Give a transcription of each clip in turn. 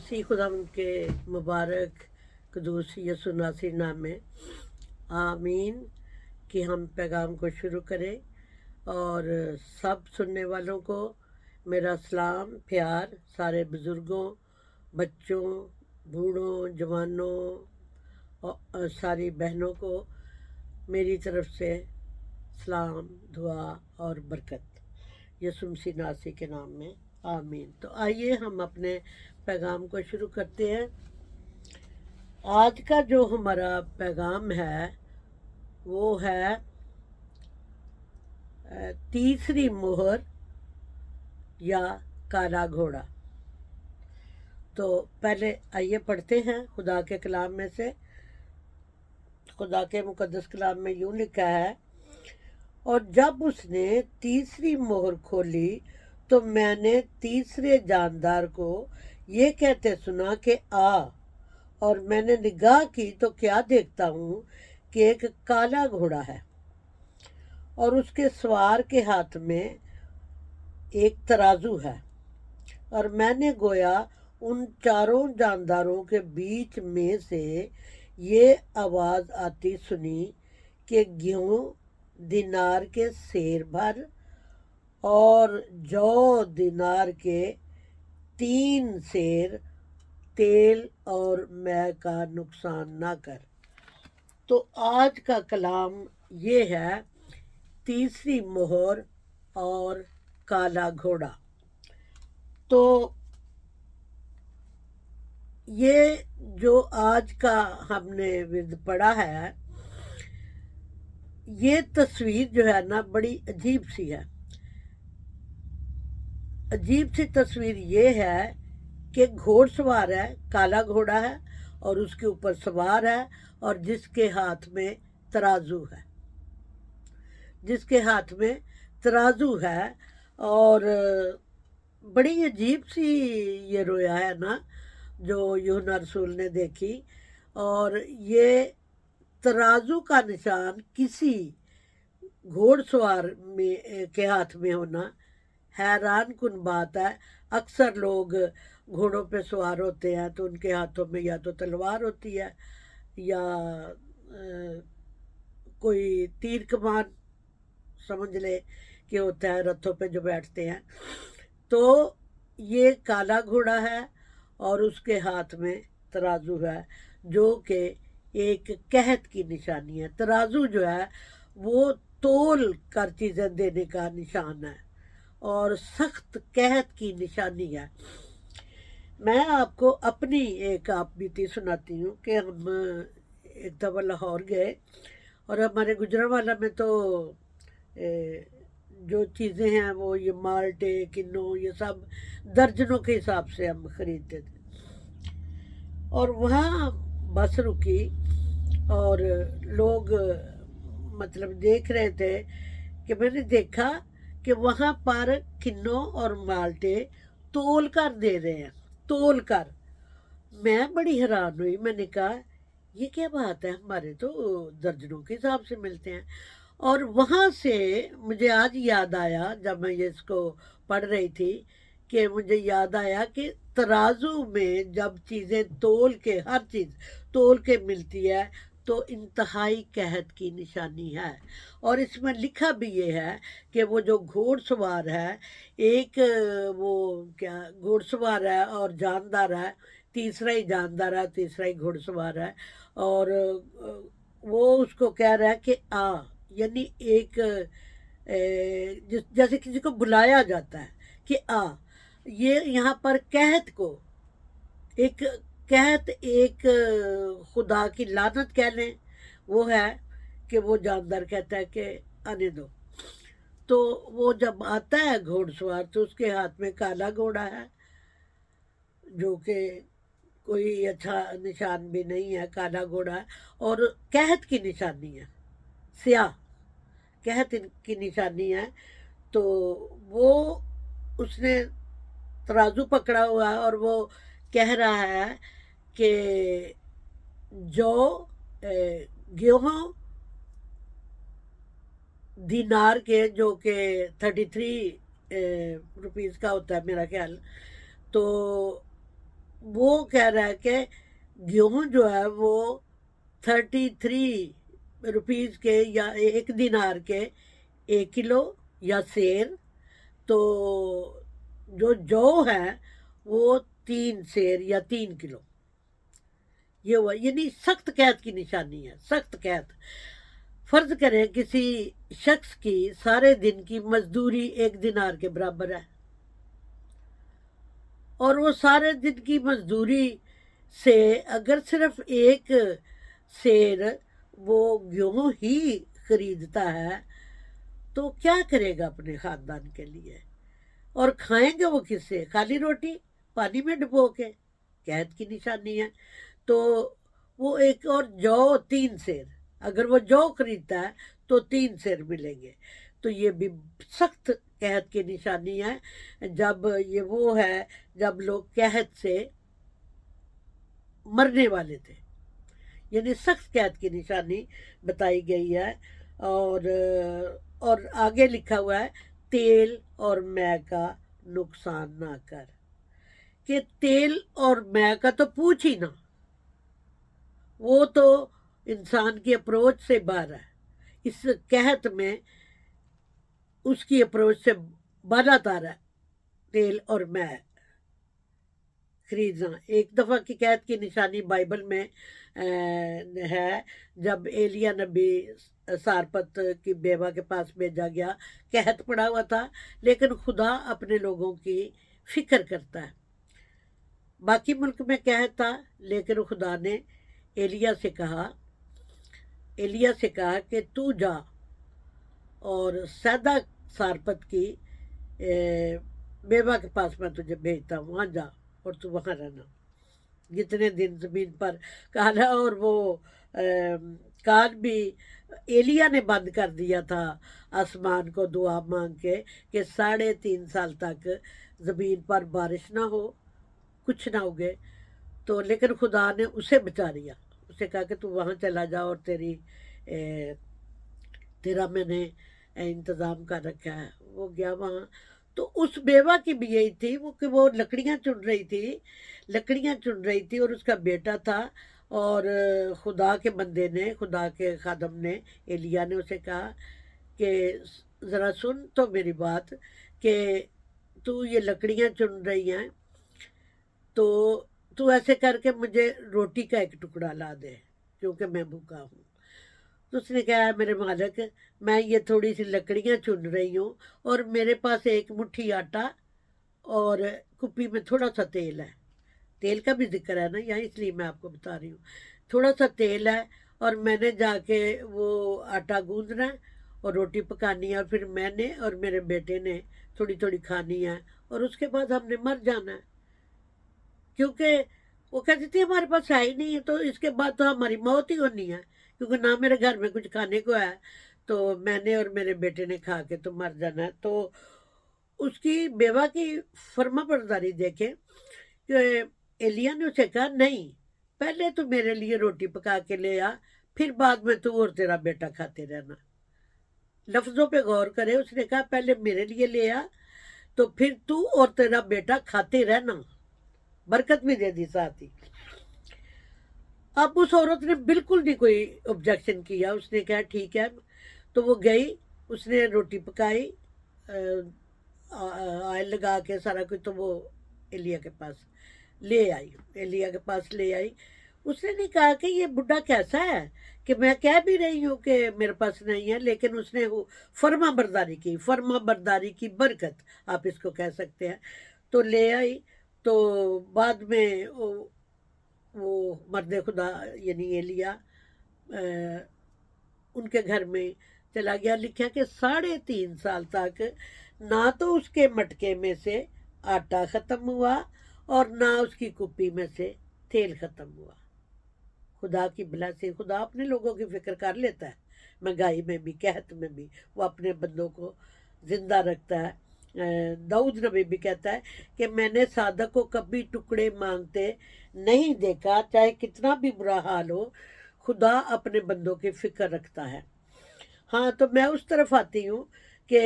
मसीह खुदावंद के मुबारक कुदूस यसु नासिर नाम में आमीन। कि हम पैगाम को शुरू करें और सब सुनने वालों को मेरा सलाम प्यार, सारे बुज़ुर्गों, बच्चों, बूढ़ों, जवानों और सारी बहनों को मेरी तरफ से सलाम, दुआ और बरकत यसु मसीह नासिर के नाम में आमीन। तो आइए हम अपने पैगाम को शुरू करते हैं। आज का जो हमारा पैगाम है वो है तीसरी मोहर या काला घोड़ा। तो पहले आइए पढ़ते हैं खुदा के कलाम में से। खुदा के मुकद्दस कलाम में यूँ लिखा है, और जब उसने तीसरी मोहर खोली तो मैंने तीसरे जानदार को ये कहते सुना कि आ, और मैंने निगाह की तो क्या देखता हूँ कि एक काला घोड़ा है और उसके सवार के हाथ में एक तराजू है। और मैंने गोया उन चारों जानदारों के बीच में से ये आवाज़ आती सुनी कि गेहूँ दिनार के सेर भर और जौ दिनार के 3 सेर तेल और मै का नुकसान ना कर। तो आज का कलाम ये है तीसरी मोहर और काला घोड़ा। तो ये जो आज का हमने विद पढ़ा है, ये तस्वीर जो है ना बड़ी अजीब सी है। अजीब सी तस्वीर ये है कि घोड़सवार है, काला घोड़ा है और उसके ऊपर सवार है और जिसके हाथ में तराजू है, जिसके हाथ में तराजू है। और बड़ी अजीब सी ये रोया है ना जो यूहन्ना रसूल ने देखी। और ये तराजू का निशान किसी घोड़सवार में के हाथ में होना हैरान कुन बात है। अक्सर लोग घोड़ों पे सवार होते हैं तो उनके हाथों में या तो तलवार होती है या कोई तीर कमान समझ ले कि होता है, रथों पे जो बैठते हैं। तो ये काला घोड़ा है और उसके हाथ में तराजू है जो कि एक कहत की निशानी है। तराजू जो है वो तोल कर चीज़ें देने का निशान है और सख्त कहत की निशानी है। मैं आपको अपनी एक आप बीती सुनाती हूँ कि हम एक दफ़ा लाहौर गए और हमारे गुजरांवाला में तो जो चीज़ें हैं वो ये माल्टे किन्नू ये सब दर्जनों के हिसाब से हम ख़रीदते थे। और वहाँ बस रुकी और लोग मतलब देख रहे थे कि मैंने देखा कि वहाँ पर किन्नों और माल्टे तोल कर दे रहे हैं, तोल कर। मैं बड़ी हैरान हुई, मैंने कहा ये क्या बात है, हमारे तो दर्जनों के हिसाब से मिलते हैं। और वहाँ से मुझे आज याद आया जब मैं ये इसको पढ़ रही थी कि मुझे याद आया कि तराजू में जब चीज़ें तोल के, हर चीज़ तोल के मिलती है तो इंतहाई कहत की निशानी है। और इसमें लिखा भी ये है कि वो जो घोड़सवार है, एक वो क्या घोड़सवार है और जानदार है, तीसरा ही जानदार है, तीसरा ही घोड़सवार है। और वो उसको कह रहा है कि आ, यानी एक जैसे किसी को बुलाया जाता है कि आ। ये यहाँ पर कहत को एक कहत, एक खुदा की लानत कह लें, वो है कि वो जानदार कहता है कि आने दो। तो वो जब आता है घोड़सवार तो उसके हाथ में काला घोड़ा है जो कि कोई अच्छा निशान भी नहीं है, काला घोड़ा है और कहत की निशानी है, स्याह कहत की निशानी है। तो वो उसने तराजू पकड़ा हुआ है और वो कह रहा है कि जो गेहूँ दिनार के, जो कि 33 रुपीज़ का होता है मेरा ख्याल, तो وہ کہہ رہا ہے کہ गेहूं جو ہے وہ 33 روپیز کے یا 1 دینار کے 1 کلو یا سیر، تو جو ہے وہ 3 سیر یا 3 کلو، یہ ہوا، یعنی سخت قحط کی نشانی ہے، سخت قحط۔ فرض کریں کسی شخص کی سارے دن کی مزدوری 1 دینار کے برابر ہے، اور وہ سارے دن کی مزدوری سے اگر صرف 1 سیر وہ गेहूं ہی خریدتا ہے تو کیا کرے گا اپنے خاندان کے لیے؟ اور کھائیں گے وہ کس سے؟ خالی روٹی پانی میں ڈبو کے؟ قحط کی نشانی ہے۔ تو وہ ایک، اور جو 3 سیر، اگر وہ جو خریدتا ہے تو 3 سیر ملیں گے، تو یہ بھی سخت قحط کی نشانی ہے۔ جب یہ وہ ہے جب لوگ قحط سے مرنے والے تھے، یعنی سخت قحط کی نشانی بتائی گئی ہے۔ اور آگے لکھا ہوا ہے تیل اور مے کا نقصان نہ کر، کہ تیل اور مے کا تو پوچھ ہی نہ، وہ تو انسان کی اپروچ سے باہر ہے۔ اس قحط میں اس کی اپروچ سے بالا تار ہے تیل اور مے خریدنا۔ ایک دفعہ کی قحط کی نشانی بائبل میں ہے، جب ایلیا نبی سارپت کی بیوہ کے پاس بھیجا گیا، قحط پڑا ہوا تھا، لیکن خدا اپنے لوگوں کی فکر کرتا ہے۔ باقی ملک میں قحط تھا، لیکن خدا نے ایلیا سے کہا کہ تو جا اور سیدہ سارپت کی بیوہ کے پاس میں تجھے بھیجتا ہوں، وہاں جا اور تو وہاں رہنا جتنے دن زمین پر کالا۔ اور وہ کان بھی ایلیا نے بند کر دیا تھا آسمان کو دعا مانگ کے کہ 3.5 سال تک زمین پر بارش نہ ہو، کچھ نہ ہوگے۔ تو لیکن خدا نے اسے بچا لیا، اسے کہا کہ تو وہاں چلا جا اور تیرا میں نے انتظام کر رکھا ہے۔ وہ گیا وہاں، تو اس بیوہ کی بھی یہی تھی، کہ وہ لکڑیاں چن رہی تھی اور اس کا بیٹا تھا، اور خدا کے بندے نے، خدا کے خادم نے، ایلیا نے اسے کہا کہ ذرا سن تو میری بات، کہ تو یہ لکڑیاں چن رہی ہیں، تو ایسے کر کے مجھے روٹی کا 1 ٹکڑا لا دے، کیونکہ میں بھوکا ہوں۔ تو اس نے کہا میرے مالک، میں یہ تھوڑی سی لکڑیاں چن رہی ہوں اور میرے پاس 1 مٹھی آٹا اور کپی میں تھوڑا سا تیل ہے، تیل کا بھی ذکر ہے نا یہاں، اس لیے میں آپ کو بتا رہی ہوں، تھوڑا سا تیل ہے، اور میں نے جا کے وہ آٹا گوندنا ہے اور روٹی پکانی ہے، اور پھر میں نے اور میرے بیٹے نے تھوڑی تھوڑی کھانی ہے، اور اس کے بعد ہم نے مر جانا ہے، کیونکہ وہ کہتی تھی ہمارے پاس ہے ہی نہیں ہے، تو اس کے بعد تو ہماری موت ہی ہونی ہے، کیونکہ نہ میرے گھر میں کچھ کھانے کو ہے، تو میں نے اور میرے بیٹے نے کھا کے تو مر جانا ہے۔ تو اس کی بیوہ کی فرما برداری دیکھیں کہ ایلیا نے اسے کہا نہیں، پہلے تو میرے لیے روٹی پکا کے لے آ، پھر بعد میں تو اور تیرا بیٹا کھاتے رہنا۔ لفظوں پہ غور کرے، اس نے کہا پہلے میرے لیے لے آ، تو پھر تو اور تیرا بیٹا کھاتے رہنا، برکت بھی دے دی ساتھ ہی۔ اب اس عورت نے بالکل نہیں کوئی آبجیکشن کیا، اس نے کہا ٹھیک ہے، تو وہ گئی، اس نے روٹی پکائی، آئل لگا کے سارا کچھ، تو وہ ایلیا کے پاس لے آئی۔ اس نے نہیں کہا کہ یہ بڈھا کیسا ہے کہ میں کہہ بھی رہی ہوں کہ میرے پاس نہیں ہے، لیکن اس نے وہ فرما برداری کی برکت آپ اس کو کہہ سکتے ہیں، تو لے آئی۔ تو بعد میں وہ مرد خدا یعنی ایلیا ان کے گھر میں چلا گیا۔ لکھا کہ 3.5 سال تک نہ تو اس کے مٹکے میں سے آٹا ختم ہوا اور نہ اس کی کپی میں سے تیل ختم ہوا۔ خدا کی بھلاسی، خدا اپنے لوگوں کی فکر کر لیتا ہے، مہنگائی میں بھی، قحط میں بھی وہ اپنے بندوں کو زندہ رکھتا ہے۔ داؤد نبی بھی کہتا ہے کہ میں نے صادق کو کبھی ٹکڑے مانگتے نہیں دیکھا، چاہے کتنا بھی برا حال ہو، خدا اپنے بندوں کی فکر رکھتا ہے۔ ہاں، تو میں اس طرف آتی ہوں کہ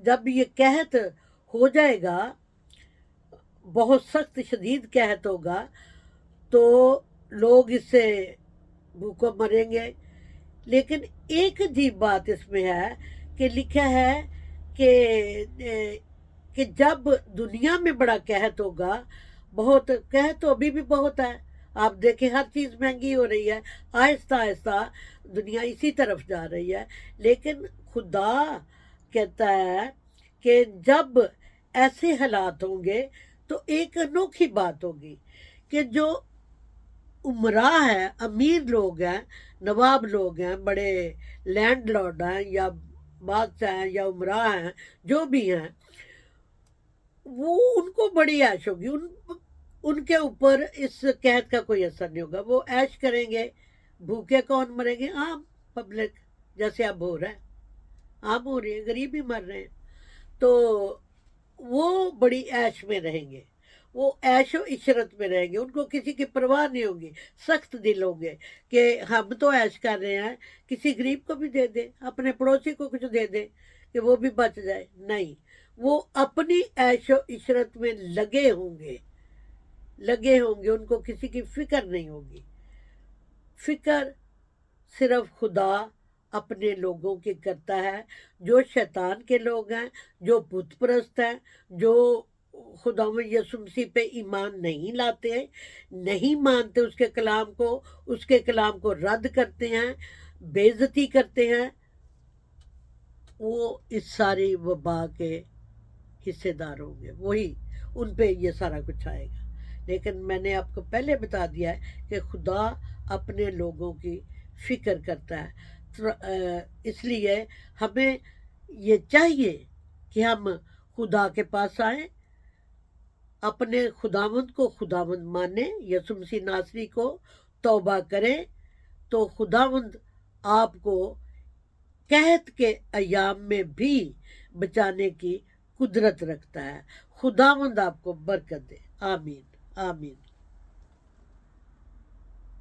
جب یہ قحط ہو جائے گا، बहुत सख्त शदीद कहत होगा तो लोग इससे भूखों मरेंगे। लेकिन एक अजीब बात इसमें है कि लिखा है कि जब दुनिया में बड़ा कहत होगा, बहुत कहत तो अभी भी बहुत है, आप देखें हर चीज़ महंगी हो रही है, आहिस्ता आहिस्ता दुनिया इसी तरफ जा रही है। लेकिन खुदा कहता है कि जब ऐसे हालात होंगे तो एक अनोखी बात होगी कि जो उमरा है, अमीर लोग हैं, नवाब लोग हैं, बड़े लैंडलॉर्ड हैं या बादशाह हैं या उमरा हैं, जो भी हैं, वो उनको बड़ी ऐश होगी, उनके ऊपर इस कहत का कोई असर नहीं होगा, वो ऐश करेंगे। भूखे कौन मरेंगे? आम पब्लिक, जैसे अब हो रहा है, आम हो रही है, गरीब ही मर रहे हैं। तो वो बड़ी ऐश में रहेंगे, वो ऐशो इशरत में रहेंगे, उनको किसी की परवाह नहीं होगी। सख्त दिल होंगे कि हम तो ऐश कर रहे हैं, किसी गरीब को भी दे दे, अपने पड़ोसी को कुछ दे दे कि वो भी बच जाए। नहीं, वो अपनी ऐशो इशरत में लगे होंगे, लगे होंगे, उनको किसी की फिक्र नहीं होगी। फिक्र सिर्फ खुदा अपने लोगों की करता है, जो शैतान के लोग हैं, जो बुत परस्त हैं, जो खुदा यसु मसीह पे ईमान नहीं लाते, नहीं मानते उसके कलाम को, उसके कलाम को रद्द करते हैं, बेइज्जती करते हैं, वो इस सारी वबा के हिस्सेदार होंगे, वही उन पे ये सारा कुछ आएगा। लेकिन मैंने आपको पहले बता दिया है कि खुदा अपने लोगों की फिक्र करता है। इसलिए हमें ये चाहिए कि हम खुदा के पास आए, अपने खुदावंद को खुदावंद माने, यसु मसीह नासरी को तौबा करें, तो खुदावंद आपको कहत के अयाम में भी बचाने की कुदरत रखता है। खुदावंद आपको बरकत दे। आमीन आमीन।